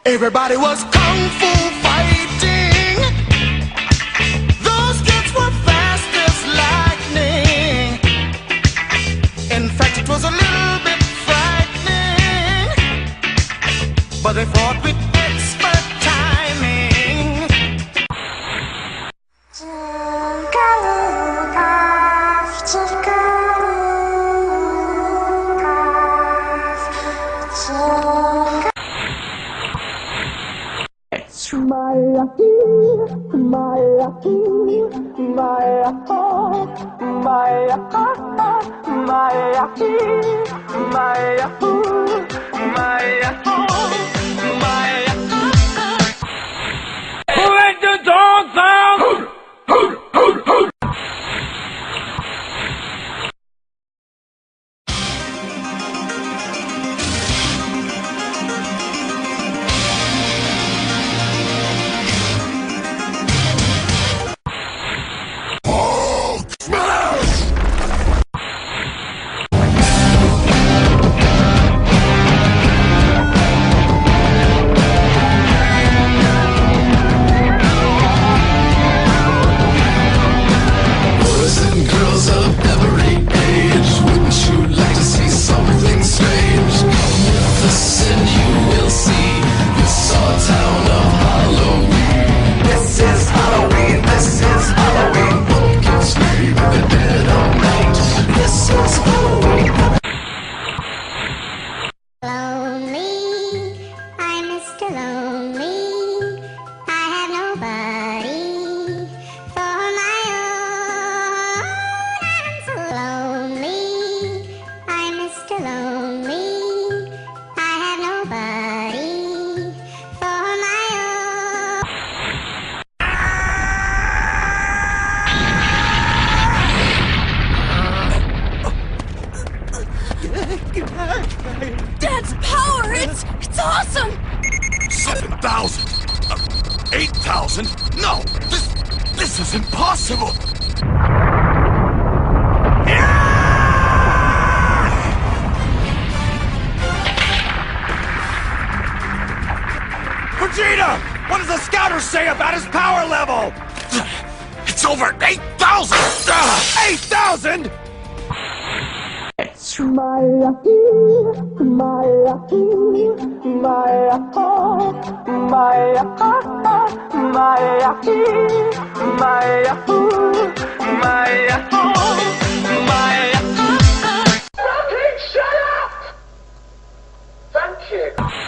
Everybody was kung fu fighting. Those kids were fast as lightning. In fact, it was a little bit frightening, but they fought with expert timing. Let the dogs out! Dad's power! It's awesome! 7,000? 8,000? No! This is impossible! Vegeta! What does the scouter say about his power level? It's over 8,000! 8,000?! Shut up! Thank you.